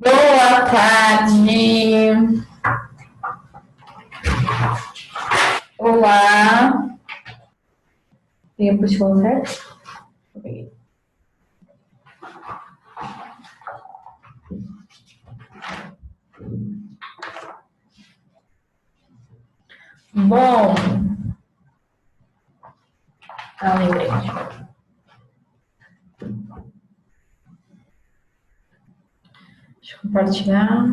Boa tarde. Olá. Tempo de falar certo? Bom. Lembrei. Deixa eu compartilhar.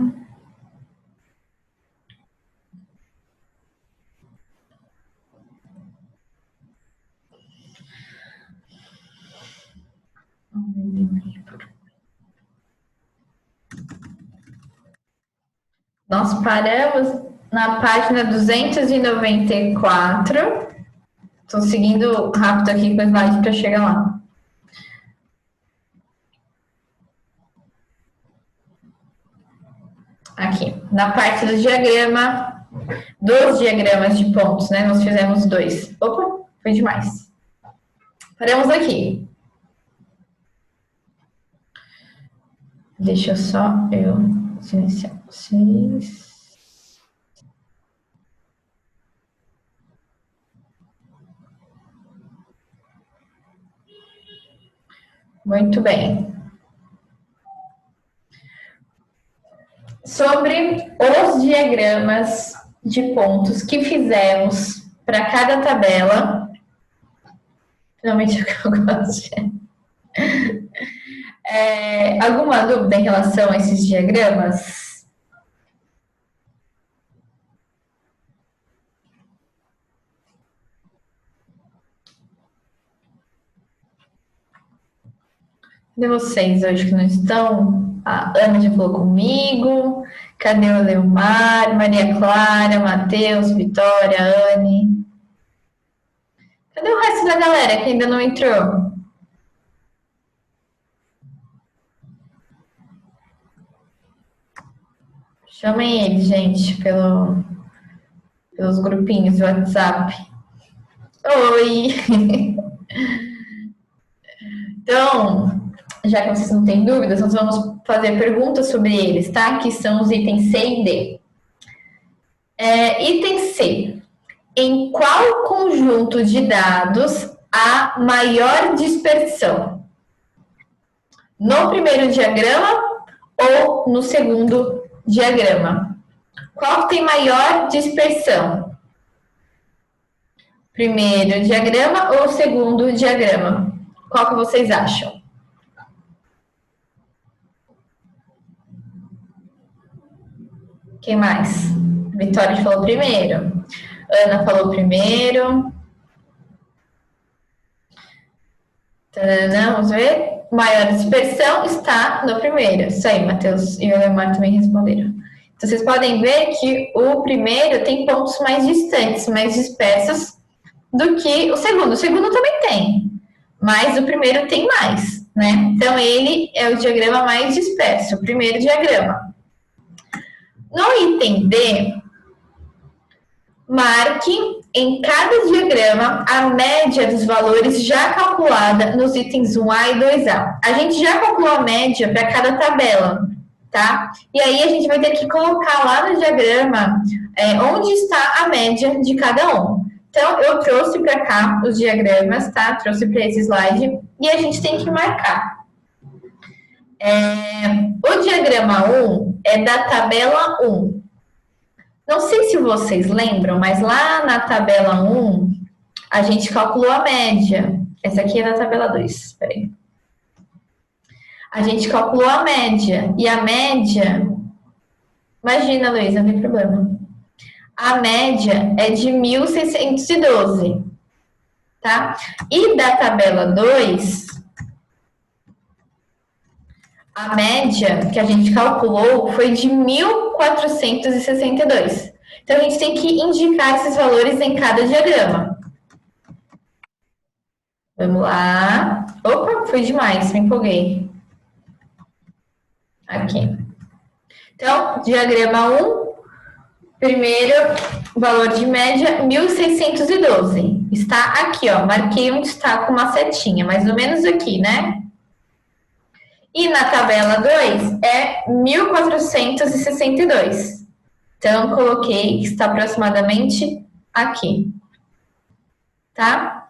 Nós paramos na página 294. Estou seguindo rápido aqui com o slide para chegar lá. Aqui, na parte do diagrama, dos diagramas de pontos, né? Nós fizemos dois. Opa, foi demais. Paramos aqui. Deixa só eu silenciar vocês. Muito bem. Sobre os diagramas de pontos que fizemos para cada tabela. Finalmente eu gosto de... alguma dúvida em relação a esses diagramas? Cadê vocês hoje que não estão? A Ana já falou comigo. Cadê o Leomar, Maria Clara, Matheus, Vitória, Anne? Cadê o resto da galera que ainda não entrou? Chamem eles, gente, pelos grupinhos do WhatsApp. Oi! Então, já que vocês não têm dúvidas, nós vamos fazer perguntas sobre eles, tá? Que são os itens C e D. Item C. Em qual conjunto de dados há maior dispersão? No primeiro diagrama ou no segundo diagrama? Qual tem maior dispersão? Primeiro diagrama ou segundo diagrama? Qual que vocês acham? Quem mais? Vitória falou primeiro. Ana falou primeiro. Tadã, vamos ver. Maior dispersão está no primeiro. Isso aí, Matheus e o Leomar também responderam. Então, vocês podem ver que o primeiro tem pontos mais distantes, mais dispersos do que o segundo. O segundo também tem, mas o primeiro tem mais, né? Então, ele é o diagrama mais disperso, o primeiro diagrama. No item D, marque em cada diagrama a média dos valores já calculada nos itens 1A e 2A. A gente já calculou a média para cada tabela, tá? E aí a gente vai ter que colocar lá no diagrama onde está a média de cada um. Então, eu trouxe para cá os diagramas, tá? Trouxe para esse slide e a gente tem que marcar. O diagrama 1 é da tabela 1. Não sei se vocês lembram, mas lá na tabela 1, a gente calculou a média. Essa aqui é da tabela 2, espera aí. A gente calculou a média. E a média... Imagina, Luísa, não tem problema. A média é de 1.612, tá? E da tabela 2, a média que a gente calculou foi de 1.462. Então, a gente tem que indicar esses valores em cada diagrama. Vamos lá. Opa, foi demais, me empolguei. Aqui. Então, diagrama 1, primeiro valor de média, 1.612. Está aqui, ó. Marquei onde está com uma setinha, mais ou menos aqui, né? E na tabela 2 é 1462. Então, coloquei que está aproximadamente aqui. Tá?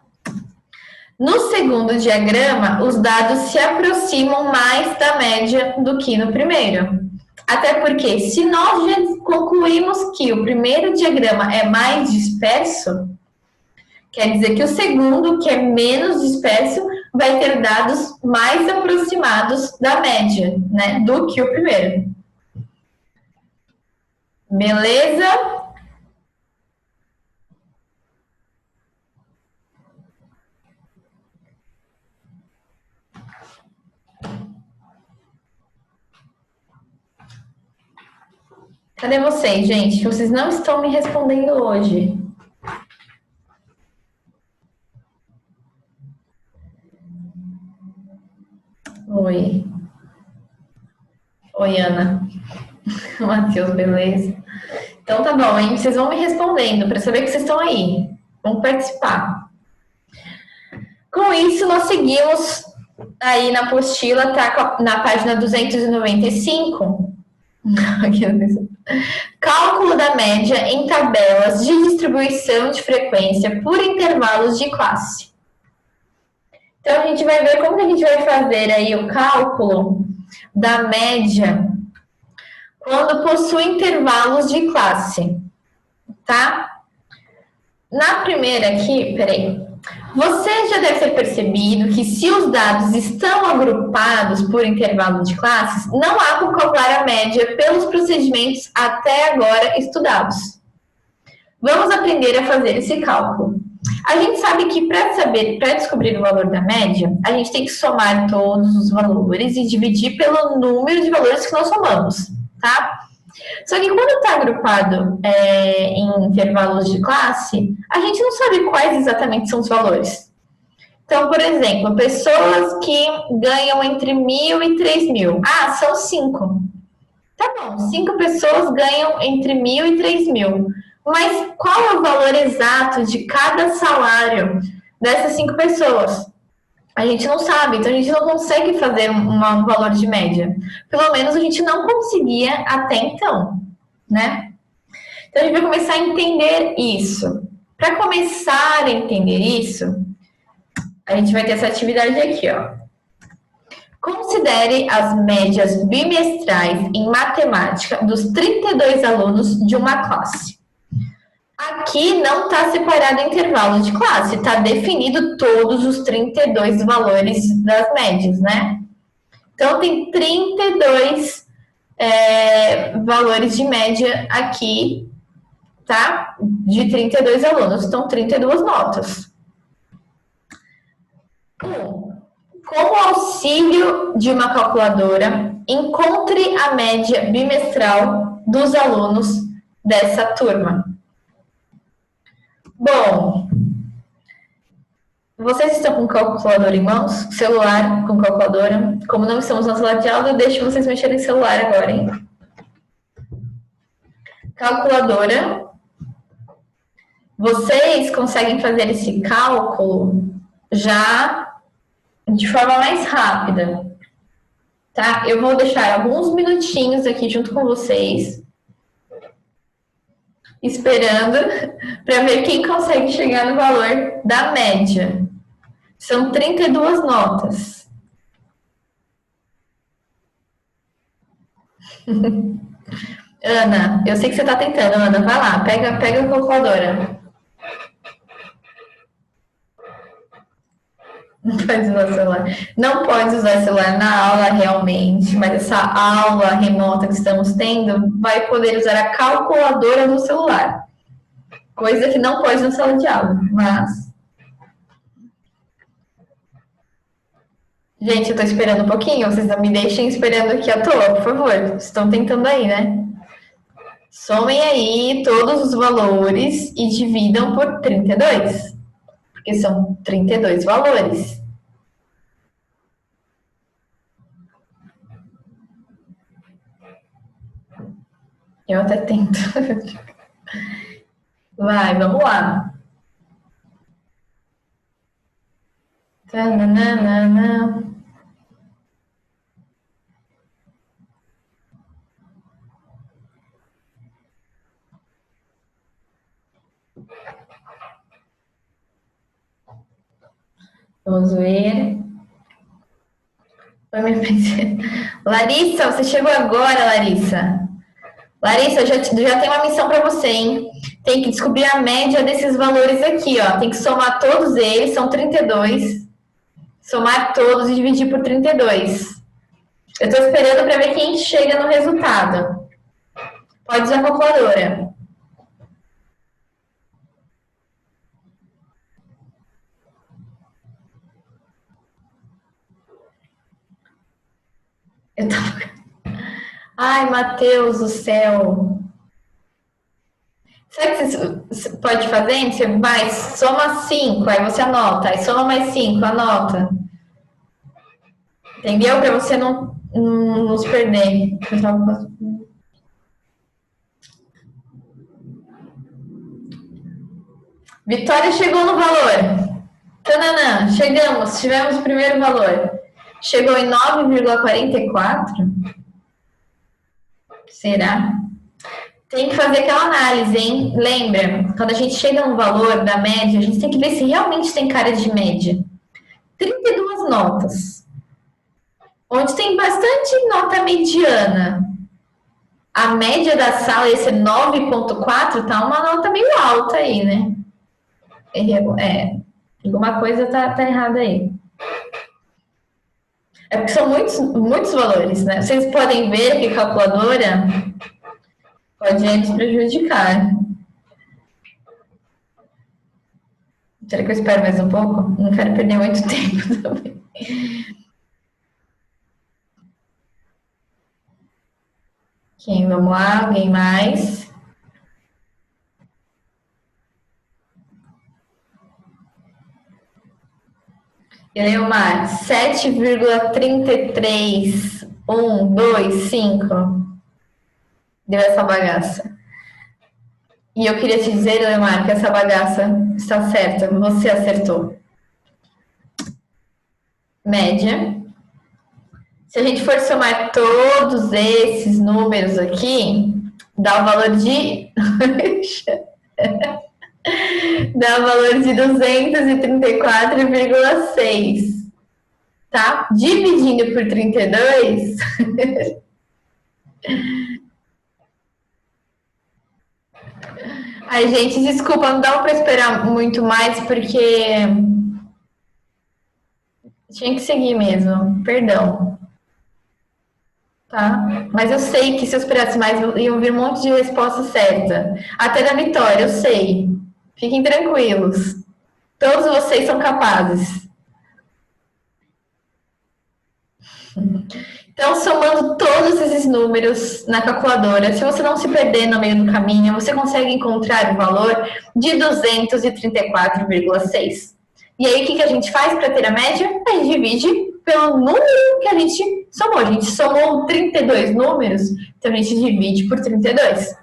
No segundo diagrama, os dados se aproximam mais da média do que no primeiro. Até porque, se nós já concluímos que o primeiro diagrama é mais disperso, quer dizer que o segundo, que é menos disperso, vai ter dados mais aproximados da média, né, do que o primeiro. Beleza? Cadê vocês, gente? Vocês não estão me respondendo hoje. Oi. Oi, Ana. Matheus, beleza? Então tá bom, hein? Vocês vão me respondendo para saber que vocês estão aí. Vamos participar. Com isso, nós seguimos aí na apostila, tá na página 295. Cálculo da média em tabelas de distribuição de frequência por intervalos de classe. Então, a gente vai ver como que a gente vai fazer aí o cálculo da média quando possui intervalos de classe, tá? Na primeira aqui, peraí. Você já deve ter percebido que se os dados estão agrupados por intervalo de classes, não há como calcular a média pelos procedimentos até agora estudados. Vamos aprender a fazer esse cálculo. A gente sabe que para descobrir o valor da média, a gente tem que somar todos os valores e dividir pelo número de valores que nós somamos, tá? Só que quando está agrupado em intervalos de classe, a gente não sabe quais exatamente são os valores. Então, por exemplo, pessoas que ganham entre 1.000 e 3.000. Ah, são 5. Tá bom, 5 pessoas ganham entre 1.000 e 3.000. Mas qual é o valor exato de cada salário dessas 5 pessoas? A gente não sabe, então a gente não consegue fazer um valor de média. Pelo menos a gente não conseguia até então, né? Então a gente vai começar a entender isso. Para começar a entender isso, a gente vai ter essa atividade aqui, ó. Considere as médias bimestrais em matemática dos 32 alunos de uma classe. Aqui não está separado em intervalo de classe, está definido todos os 32 valores das médias, né? Então, tem 32 valores de média aqui, tá? De 32 alunos, então 32 notas. Com o auxílio de uma calculadora, encontre a média bimestral dos alunos dessa turma. Bom, vocês estão com calculadora em mãos? Celular com calculadora? Como não estamos na sala de aula, eu deixo vocês mexerem em celular agora, hein? Calculadora. Vocês conseguem fazer esse cálculo já de forma mais rápida, tá? Eu vou deixar alguns minutinhos aqui junto com vocês, esperando para ver quem consegue chegar no valor da média. São 32 notas. Ana, eu sei que você está tentando, Ana, vai lá, pega a calculadora. Não pode usar celular. Não pode usar celular na aula realmente, mas essa aula remota que estamos tendo vai poder usar a calculadora no celular. Coisa que não pode na sala de aula, mas... Gente, eu tô esperando um pouquinho, vocês não me deixem esperando aqui à toa, por favor. Estão tentando aí, né? Somem aí todos os valores e dividam por 32. Porque são 32 valores. Eu até tento. Vai, vamos lá. Tananana. Vamos ver. Oi, minha princesa. Larissa, você chegou agora, Larissa. Larissa, eu já tenho uma missão para você, hein? Tem que descobrir a média desses valores aqui, ó. Tem que somar todos eles, são 32. Somar todos e dividir por 32. Eu estou esperando para ver quem chega no resultado. Pode usar a calculadora. Eu tava... Ai, Matheus do céu. Sabe o que você pode fazer? Você vai, soma 5, aí você anota. Aí soma mais 5, anota. Entendeu? Para você não se perder. Vitória chegou no valor. Tananã, chegamos, tivemos o primeiro valor. Chegou em 9,44? Será? Tem que fazer aquela análise, hein? Lembra, quando a gente chega no valor da média, a gente tem que ver se realmente tem cara de média. 32 notas. Onde tem bastante nota mediana. A média da sala, esse 9,4, tá uma nota meio alta aí, né? Alguma coisa tá errada aí. É porque são muitos valores, né? Vocês podem ver que a calculadora pode nos prejudicar. Será que eu espero mais um pouco? Não quero perder muito tempo também. Ok, vamos lá, alguém mais? Eleomar, 7,31255. Deu essa bagaça. E eu queria te dizer, Eleomar, que essa bagaça está certa. Você acertou. Média. Se a gente for somar todos esses números aqui, dá o valor de... dá o valor de 234,6. Tá? Dividindo por 32... Ai, gente, desculpa, não dá para esperar muito mais, porque tinha que seguir mesmo, perdão. Tá? Mas eu sei que se eu esperasse mais, iam vir um monte de resposta certa. Até da Vitória, eu sei. Fiquem tranquilos. Todos vocês são capazes. Então, somando todos esses números na calculadora, se você não se perder no meio do caminho, você consegue encontrar o valor de 234,6. E aí, o que a gente faz para ter a média? A gente divide pelo número que a gente somou. A gente somou 32 números, então a gente divide por 32.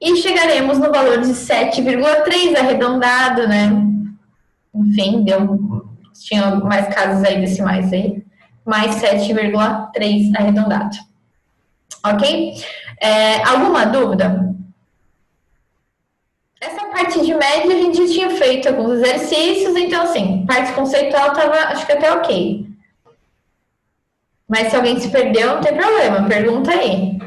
E chegaremos no valor de 7,3 arredondado, né? Enfim, tinha mais casas aí decimais aí. Mais 7,3 arredondado. Ok? Alguma dúvida? Essa parte de média a gente já tinha feito alguns exercícios, então assim, parte conceitual estava, acho que até ok. Mas se alguém se perdeu, não tem problema, pergunta aí.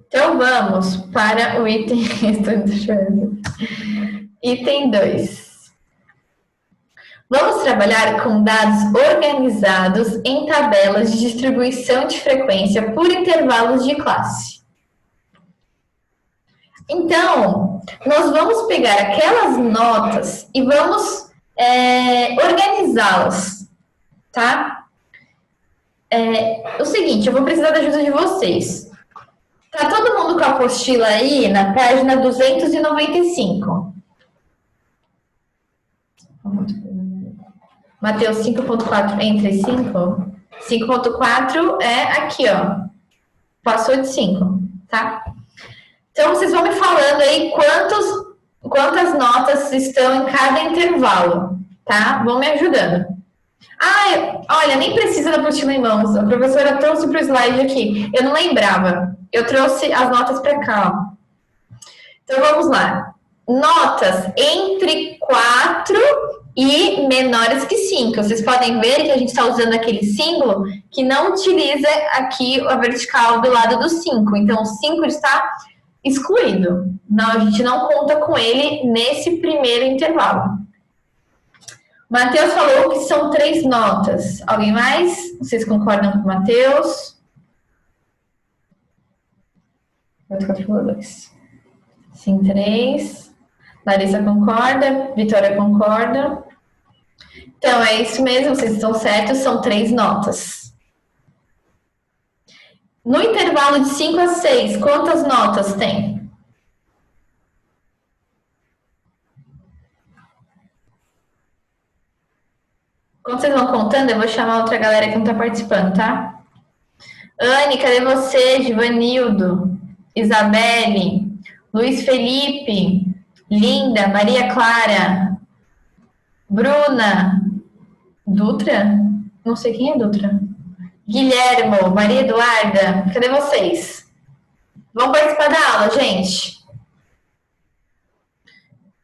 Então vamos para o item... Item 2. Vamos trabalhar com dados organizados em tabelas de distribuição de frequência por intervalos de classe. Então, nós vamos pegar aquelas notas e vamos organizá-las, tá? O seguinte, eu vou precisar da ajuda de vocês. Tá todo mundo com a apostila aí na página 295. Mateus 5.4 entre 5. 5.4 é aqui, ó. Passou de 5, tá? Então, vocês vão me falando aí quantas notas estão em cada intervalo, tá? Vão me ajudando. Olha, nem precisa da apostila em mãos. A professora trouxe para o slide aqui. Eu não lembrava. Eu trouxe as notas para cá, ó. Então, vamos lá. Notas entre 4 e menores que 5. Vocês podem ver que a gente está usando aquele símbolo que não utiliza aqui a vertical do lado do 5. Então, o 5 está excluído. Não, a gente não conta com ele nesse primeiro intervalo. Matheus falou que são 3 notas. Alguém mais? Vocês concordam com o Matheus? Matheus falou 2. Sim, 3. Larissa concorda. Vitória concorda. Então, é isso mesmo, vocês estão certos, são 3 notas. No intervalo de 5 a 6, quantas notas tem? Quando vocês vão contando, eu vou chamar outra galera que não está participando, tá? Anne, cadê você? Givanildo, Isabelle, Luiz Felipe, Linda, Maria Clara, Bruna, Dutra? Não sei quem é Dutra. Guilhermo, Maria Eduarda, cadê vocês? Vão participar da aula, gente.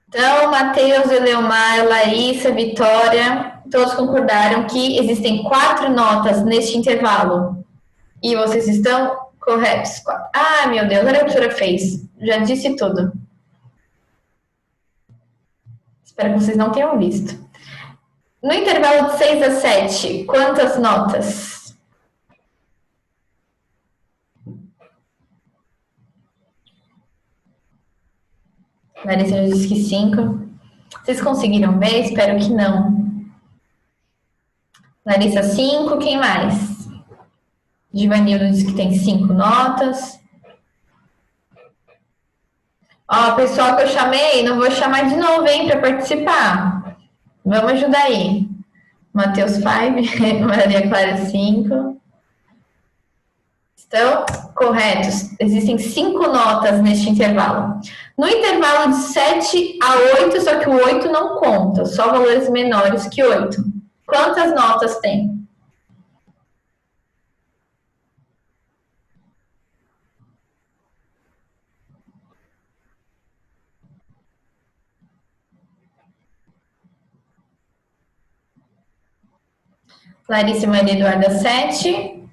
Então, Matheus, Eleomar, Larissa, Vitória, todos concordaram que existem 4 notas neste intervalo. E vocês estão corretos. Ah, meu Deus, olha o que a professora fez. Já disse tudo. Espero que vocês não tenham visto. No intervalo de 6 a 7, quantas notas? Larissa já disse que 5. Vocês conseguiram ver? Espero que não. Larissa, 5. Quem mais? Givanildo disse que tem 5 notas. Ó, o pessoal que eu chamei, não vou chamar de novo, hein, para participar. Vamos ajudar aí. Matheus 5, Maria Clara 5. Estão corretos. Existem 5 notas neste intervalo. No intervalo de 7 a 8, só que o 8 não conta, só valores menores que 8. Quantas notas tem? Larissa e Maria Eduarda, 7.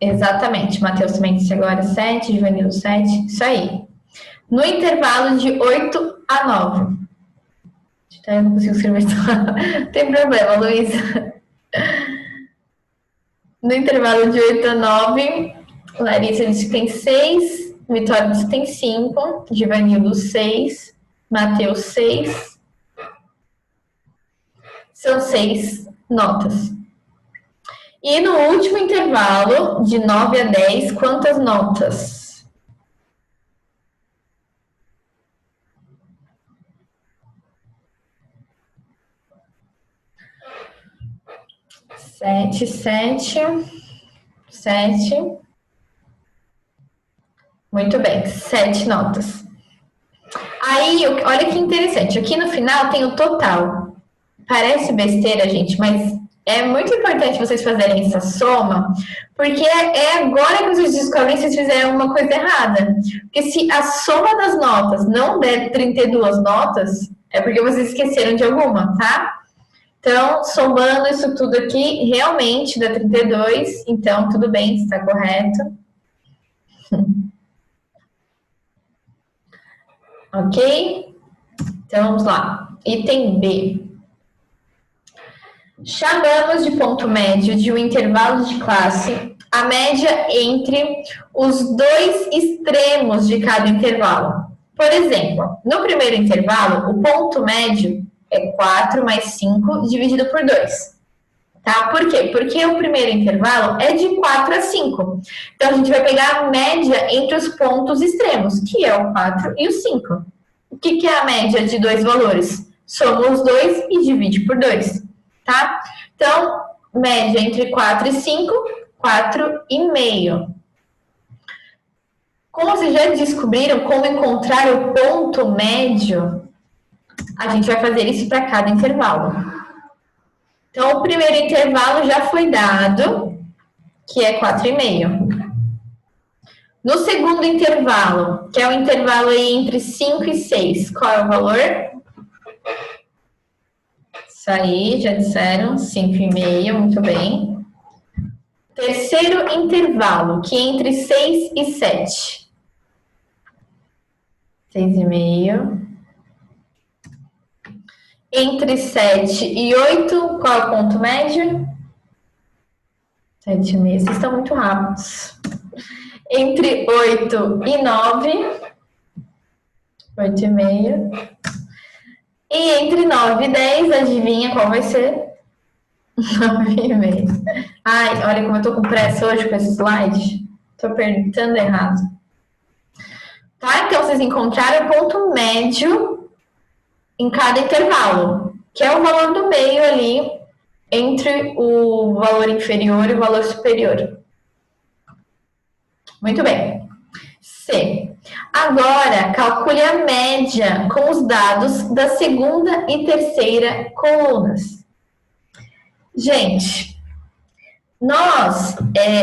Exatamente. Matheus também disse agora 7, Givanildo 7. Isso aí. No intervalo de 8 a 9. Eu não consigo escrever isso. Não tem problema, Luísa. No intervalo de 8 a 9, Larissa disse que tem 6, Vitória disse que tem 5, Givanildo 6, Matheus 6. São 6 notas. E no último intervalo, de 9 a 10, quantas notas? Sete. Muito bem, 7 notas. Aí, olha que interessante, aqui no final tem o total. Parece besteira, gente, mas é muito importante vocês fazerem essa soma, porque é agora que vocês descobrem se vocês fizeram uma coisa errada. Porque se a soma das notas não der 32 notas, é porque vocês esqueceram de alguma, tá? Então, somando isso tudo aqui, realmente dá 32, então tudo bem, está correto. Ok? Então, vamos lá. Item B. Chamamos de ponto médio de um intervalo de classe a média entre os 2 extremos de cada intervalo. Por exemplo, no primeiro intervalo, o ponto médio é 4 mais 5 dividido por 2. Tá? Por quê? Porque o primeiro intervalo é de 4 a 5. Então, a gente vai pegar a média entre os pontos extremos, que é o 4 e o 5. O que é a média de 2 valores? Soma os 2 e divide por 2. Tá? Então, média entre 4 e 5, 4,5. Como vocês já descobriram como encontrar o ponto médio, a gente vai fazer isso para cada intervalo. Então, o primeiro intervalo já foi dado, que é 4,5. No segundo intervalo, que é o intervalo aí entre 5 e 6, qual é o valor? Isso aí, já disseram, 5,5, muito bem. Terceiro intervalo, que é entre 6 e 7. 6,5. Entre 7 e 8, qual é o ponto médio? 7,5. Vocês estão muito rápidos. Entre 8 e 9, 8,5. E entre 9 e 10, adivinha qual vai ser? 9,5. Ai, olha como eu tô com pressa hoje com esse slide. Tô perguntando errado. Tá? Então, vocês encontraram o ponto médio em cada intervalo, que é o valor do meio ali entre o valor inferior e o valor superior. Muito bem. C. Agora, calcule a média com os dados da segunda e terceira colunas. Gente, nós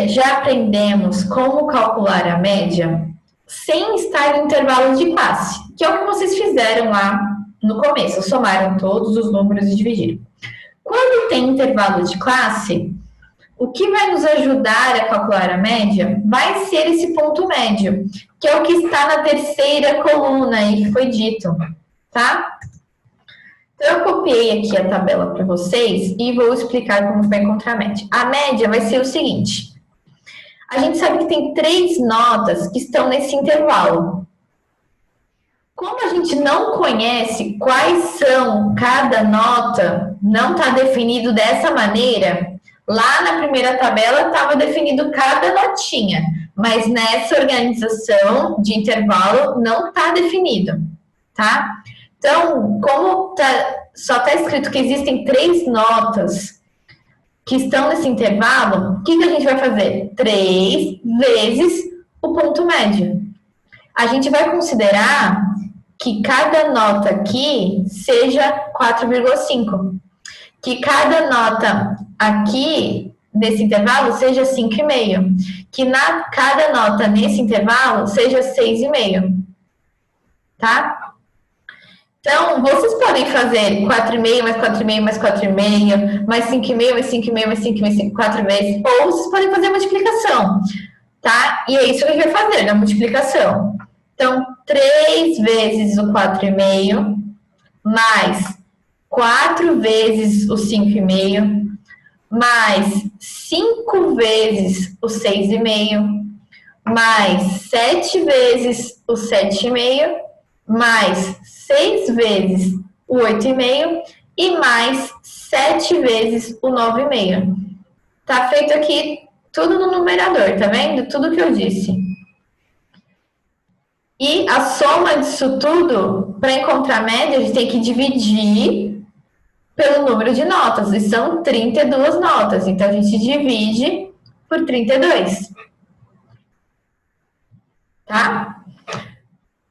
já aprendemos como calcular a média sem estar no intervalo de classe, que é o que vocês fizeram lá no começo, somaram todos os números e dividiram. Quando tem intervalo de classe, o que vai nos ajudar a calcular a média vai ser esse ponto médio, que é o que está na terceira coluna aí que foi dito, tá? Então, eu copiei aqui a tabela para vocês e vou explicar como vai encontrar a média. A média vai ser o seguinte. A gente sabe que tem 3 notas que estão nesse intervalo. Como a gente não conhece quais são cada nota, não está definido dessa maneira, lá na primeira tabela estava definido cada notinha, mas nessa organização de intervalo não está definido, tá? Então, como só está escrito que existem 3 notas que estão nesse intervalo, o que a gente vai fazer? 3 vezes o ponto médio. A gente vai considerar que cada nota aqui seja 4,5. Que cada nota aqui nesse intervalo seja 5,5. Que cada nota nesse intervalo seja 6,5. Tá? Então, vocês podem fazer 4,5 mais 4,5 mais 4,5, mais 5,5 mais 5,5 mais 5,5, 4 vezes. Ou vocês podem fazer a multiplicação, tá? E é isso que a gente vai fazer, na multiplicação. Então, 3 vezes o 4,5, mais 4 vezes o 5,5, mais 5 vezes o 6,5, mais 7 vezes o 7,5, mais 6 vezes o 8,5 e mais 7 vezes o 9,5. Tá feito aqui tudo no numerador, tá vendo? Tudo que eu disse. E a soma disso tudo, para encontrar a média, a gente tem que dividir pelo número de notas. E são 32 notas. Então, a gente divide por 32. Tá?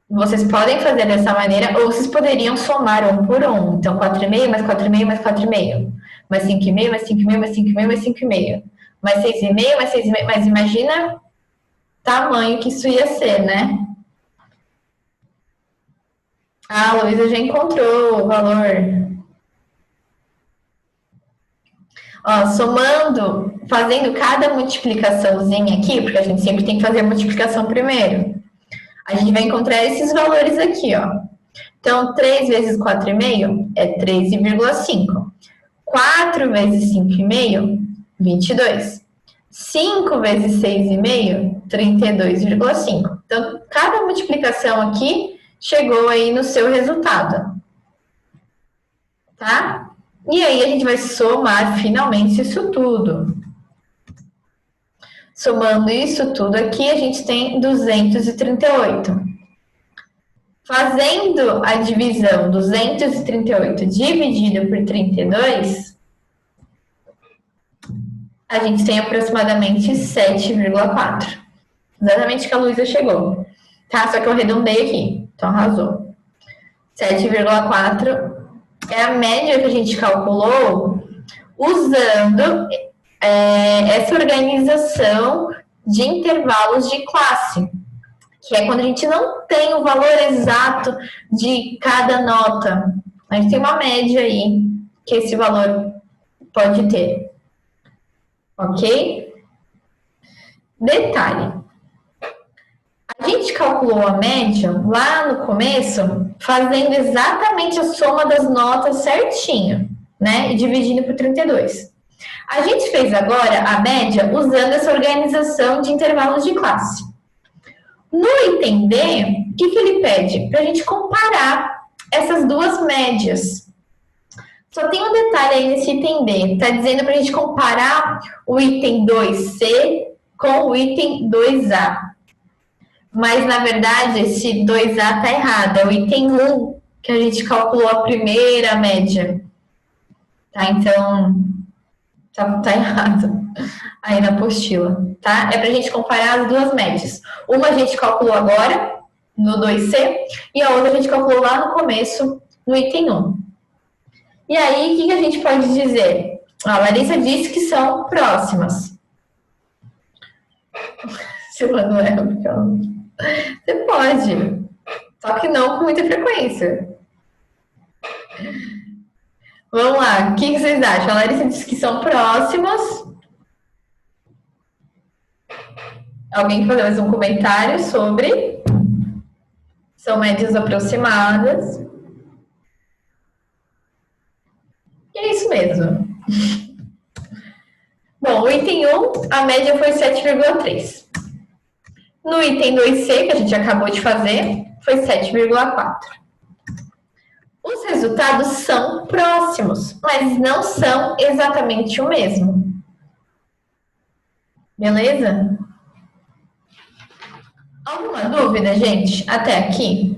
Vocês podem fazer dessa maneira, ou vocês poderiam somar 1 por 1. Então, 4,5 mais 4,5 mais 4,5. Mais 5,5 mais 5,5 mais 5,5 mais 5,5. Mais 6,5 mais 6,5. Mas imagina o tamanho que isso ia ser, né? Ah, a Luísa já encontrou o valor. Ó, somando, fazendo cada multiplicaçãozinha aqui, porque a gente sempre tem que fazer a multiplicação primeiro. A gente vai encontrar esses valores aqui, ó. Então, 3 vezes 4,5 é 13,5. 4 vezes 5,5, 22. 5 vezes 6,5, 32,5. Então, cada multiplicação aqui chegou aí no seu resultado. Tá? E aí, a gente vai somar finalmente isso tudo. Somando isso tudo aqui, a gente tem 238. Fazendo a divisão 238 dividido por 32, a gente tem aproximadamente 7,4. Exatamente que a Luísa chegou. Tá? Só que eu arredondei aqui. Então, arrasou. 7,4 é a média que a gente calculou usando essa organização de intervalos de classe. que é quando a gente não tem o valor exato de cada nota. A gente tem uma média aí que esse valor pode ter. Ok? Detalhe. A gente calculou a média lá no começo, fazendo exatamente a soma das notas certinho, né? E dividindo por 32. A gente fez agora a média usando essa organização de intervalos de classe. No item D, o que ele pede? Para a gente comparar essas duas médias. Só tem um detalhe aí nesse item D. Está dizendo para a gente comparar o item 2C com o item 2A. Mas, na verdade, esse 2A está errado. É o item 1 que a gente calculou a primeira média. Tá? Então, tá errado aí na apostila, tá? É para a gente comparar as duas médias. Uma a gente calculou agora, no 2C, e a outra a gente calculou lá no começo, no item 1. E aí, o que a gente pode dizer? A Larissa disse que são próximas. Silvano é, você pode, só que não com muita frequência. Vamos lá, o que vocês acham? A Larissa disse que são próximas. Alguém quer fazer mais um comentário sobre? São médias aproximadas. E é isso mesmo. Bom, o item 1, a média foi 7,3. No item 2C, que a gente acabou de fazer, foi 7,4. Os resultados são próximos, mas não são exatamente o mesmo. Beleza? Alguma dúvida, gente, até aqui?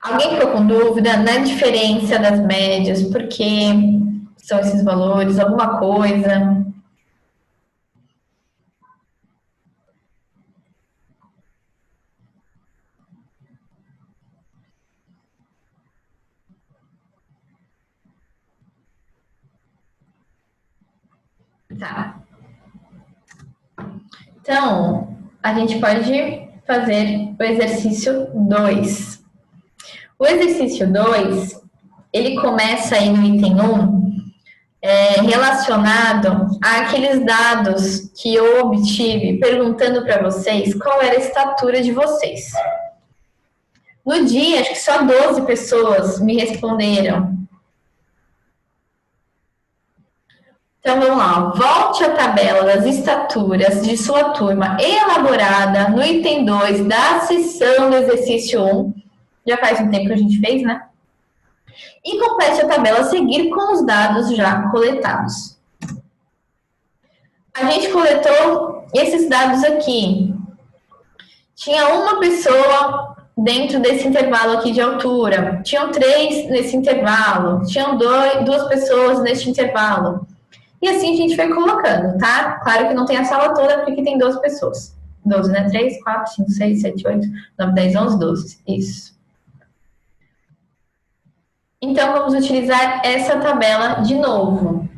Alguém ficou com dúvida na diferença das médias? Por que são esses valores? Alguma coisa? Tá. Então, a gente pode fazer o exercício 2. O exercício 2, ele começa aí no item 1, relacionado àqueles dados que eu obtive perguntando para vocês qual era a estatura de vocês. No dia, acho que só 12 pessoas me responderam. Então, vamos lá. Volte à tabela das estaturas de sua turma elaborada no item 2 da seção do exercício 1. Já faz um tempo que a gente fez, né? E complete a tabela a seguir com os dados já coletados. A gente coletou esses dados aqui. Tinha uma pessoa dentro desse intervalo aqui de altura. Tinham 3 nesse intervalo. Tinham 2 pessoas neste intervalo. E assim a gente foi colocando, tá? Claro que não tem a sala toda, porque aqui tem 12 pessoas. 12, né? 3, 4, 5, 6, 7, 8, 9, 10, 11, 12. Isso. Então, vamos utilizar essa tabela de novo.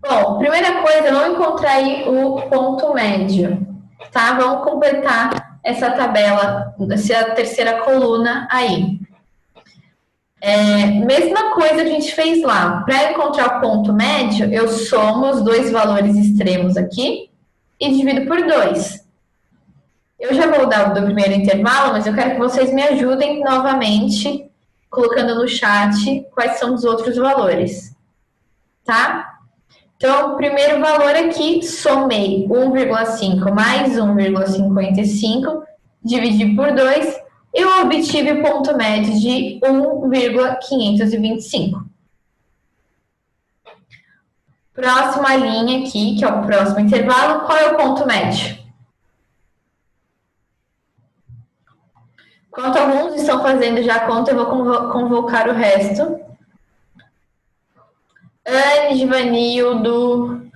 Bom, primeira coisa, não encontrei o ponto médio, tá? Vamos completar essa tabela, essa terceira coluna aí. Mesma coisa a gente fez lá. Para encontrar o ponto médio, eu somo os 2 valores extremos aqui e divido por 2. Eu já vou dar o do primeiro intervalo, mas eu quero que vocês me ajudem novamente, colocando no chat quais são os outros valores, tá? Então, o primeiro valor aqui, somei 1,5 mais 1,55, dividi por 2, eu obtive o ponto médio de 1,525. Próxima linha aqui, que é o próximo intervalo, qual é o ponto médio? Enquanto alguns estão fazendo já a conta, eu vou convocar o resto. Anne, Givanildo,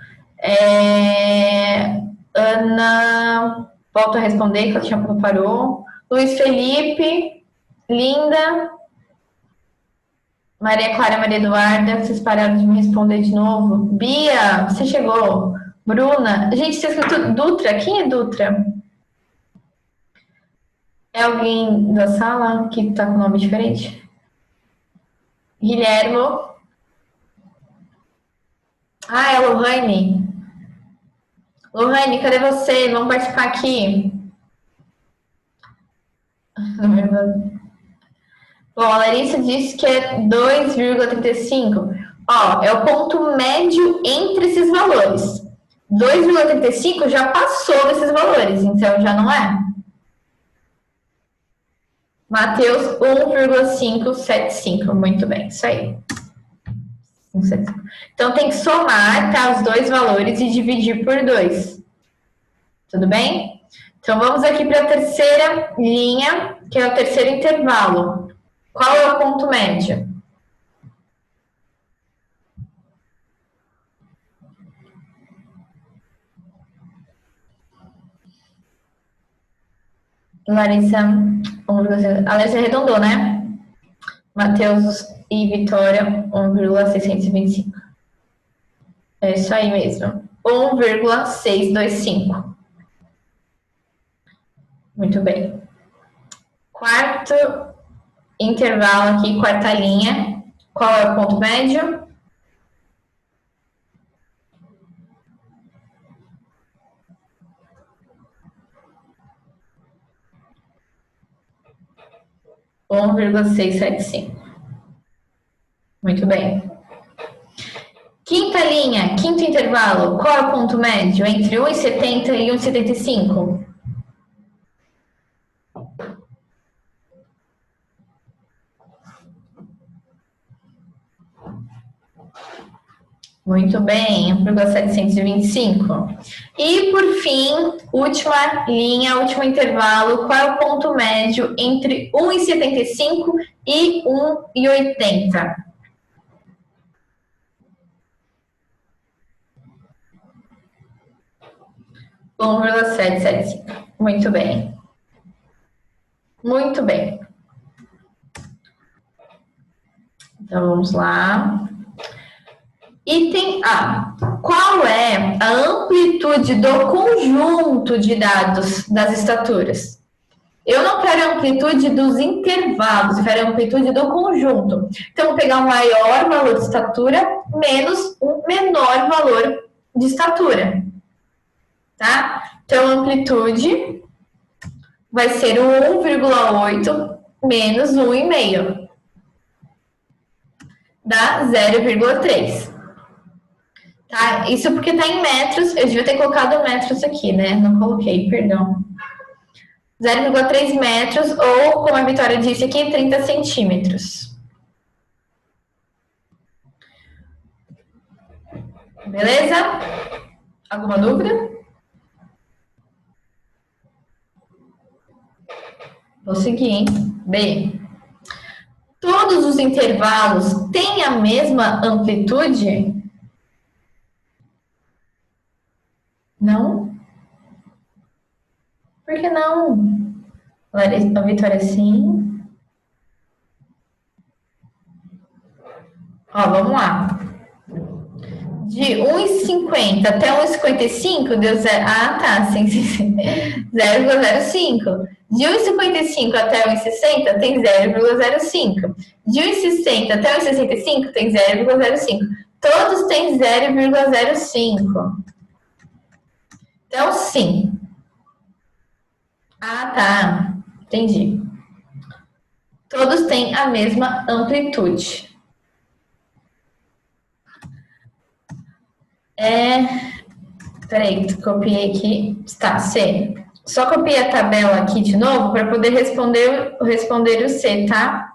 Ana, volto a responder, que ela tinha parou. Luiz Felipe, Linda, Maria Clara, Maria Eduarda, vocês pararam de me responder de novo. Bia, você chegou. Bruna, gente, você escrito Dutra? Quem é Dutra? É alguém da sala que tá com nome diferente? Guilhermo. Ah, é a Lohane. Lohane, cadê você? Vamos participar aqui. Bom, a Larissa disse que é 2,35. Ó, é o ponto médio entre esses valores. 2,35 já passou desses valores, então já não é. Mateus 1,575. Muito bem, isso aí. Então tem que somar, tá, os dois valores e dividir por 2. Tudo bem? Então vamos aqui para a terceira linha, que é o terceiro intervalo. Qual é o ponto médio? Larissa, a Larissa arredondou, né? Matheus e Vitória, 1,625. É isso aí mesmo. 1,625. Muito bem. Quarto intervalo aqui, quarta linha. Qual é o ponto médio? – 1,675. Muito bem. Quinta linha, quinto intervalo. Qual é o ponto médio entre 1,70 e 1,75? Muito bem, 1,725. E, por fim, última linha, último intervalo, qual é o ponto médio entre 1,75 e 1,80? – 1,775. Muito bem. Muito bem. Então, vamos lá. Item A. Qual é a amplitude do conjunto de dados das estaturas? Eu não quero a amplitude dos intervalos, eu quero a amplitude do conjunto. Então, vou pegar o maior valor de estatura menos o menor valor de estatura. Tá? Então, a amplitude vai ser o 1,8 menos 1,5. Dá 0,3. Tá? Isso porque está em metros. Eu devia ter colocado metros aqui, né? Não coloquei, perdão. 0,3 metros, ou, como a Vitória disse aqui, 30 centímetros. Beleza? Alguma dúvida? Vou seguir, hein? B. Todos os intervalos têm a mesma amplitude? Não? Por que não? A Vitória, sim. Ó, vamos lá. De 1,50 até 1,55 deu 0. Ah, tá. 0,05. De 1,55 até 1,60 tem 0,05. De 1,60 até 1,65 tem 0,05. Todos têm 0,05. Então, sim. Ah, tá. Entendi. Todos têm a mesma amplitude. Peraí, copiei aqui. Tá, C. Só copiei a tabela aqui de novo para poder responder o C, tá?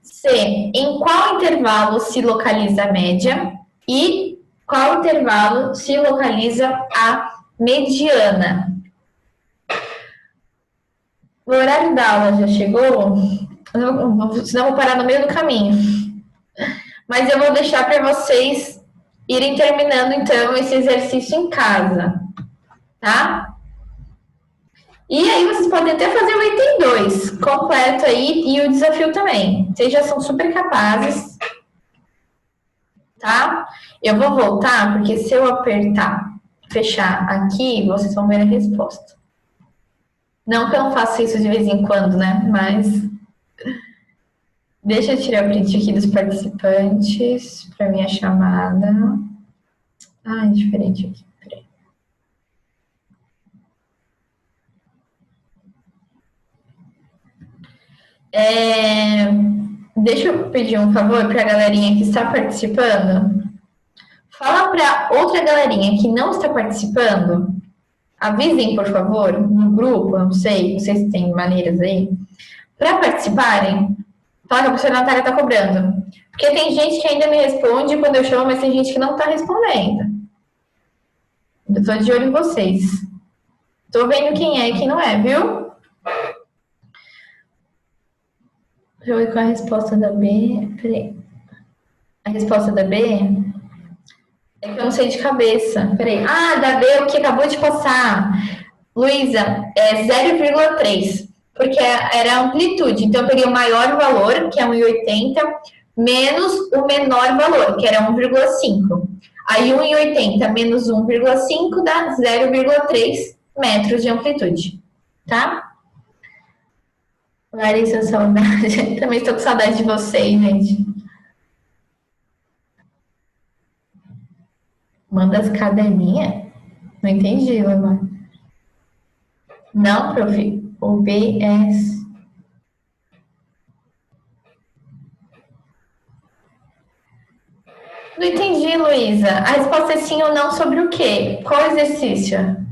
C. Em qual intervalo se localiza a média? E qual intervalo se localiza a mediana? O horário da aula já chegou? Senão eu vou parar no meio do caminho. Mas eu vou deixar para vocês irem terminando, então, esse exercício em casa, tá? E aí vocês podem até fazer o item 2 completo aí e o desafio também. Vocês já são super capazes, tá? Eu vou voltar, porque se eu apertar, fechar aqui, vocês vão ver a resposta. Não que eu não faça isso de vez em quando, né? Mas deixa eu tirar o print aqui dos participantes para minha chamada. Ah, é diferente aqui. Peraí. Deixa eu pedir um favor para a galerinha que está participando. Fala para outra galerinha que não está participando. Avisem, por favor, no grupo, não sei, vocês têm maneiras aí, para participarem. Fala que a professora Natália está cobrando. Porque tem gente que ainda me responde quando eu chamo, mas tem gente que não está respondendo. Eu estou de olho em vocês. Estou vendo quem é e quem não é, viu? Deixa eu ver qual é a resposta da B. Peraí. A resposta da B é que eu não sei de cabeça. Peraí. Ah, da B, o que acabou de passar. Luísa, é 0,3. Porque era a amplitude. Então, eu peguei o maior valor, que é 1,80, menos o menor valor, que era 1,5. Aí, 1,80 menos 1,5 dá 0,3 metros de amplitude. Tá? Larissa, saudade. Também estou com saudade de vocês, gente. Manda as caderninhas? Não entendi, Lamar. Não, prof. O BS. Não entendi, Luísa. A resposta é sim ou não sobre o quê? Qual exercício?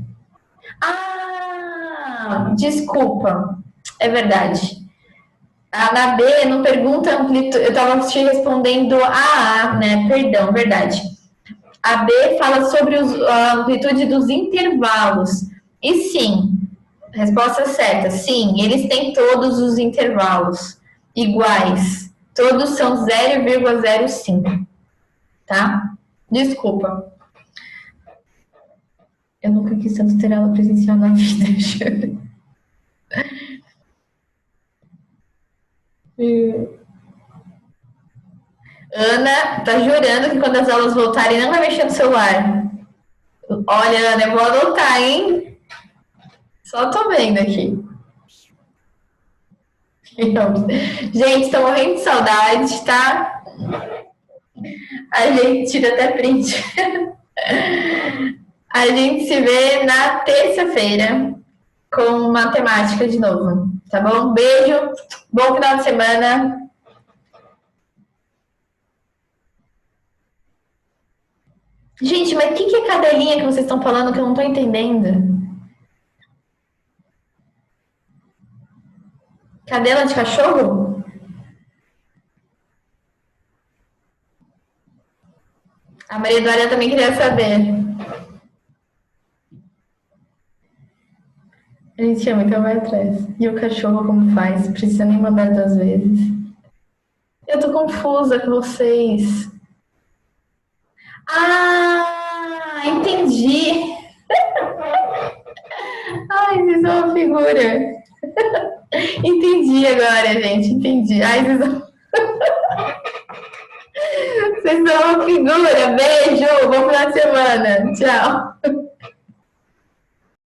Ah, desculpa. É verdade. Na B não pergunta amplitude. Eu estava te respondendo a A, né? Perdão, verdade. A B fala sobre a amplitude dos intervalos. E sim, resposta certa. Sim, eles têm todos os intervalos iguais. Todos são 0,05. Tá? Desculpa. Eu nunca quis tanto ter aula presencial na vida, juro. Ana tá jurando que quando as aulas voltarem não vai mexer no celular. Olha, Ana, eu vou adotar, hein? Só tô vendo aqui. Gente, tô morrendo de saudade, tá? A gente tira até print. A gente se vê na terça-feira com matemática de novo, tá bom? Beijo, bom final de semana. Gente, mas o que é cadelinha que vocês estão falando que eu não tô entendendo? Cadela de cachorro? A Maria Eduarda também queria saber. A gente chama, então vai atrás. E o cachorro como faz? Precisa nem mandar 2 vezes. Eu tô confusa com vocês. Ah, entendi. Ai, vocês são uma figura. Entendi agora, gente. Entendi. Ai, vocês são... vocês são uma figura. Beijo. Bom final de semana. Tchau.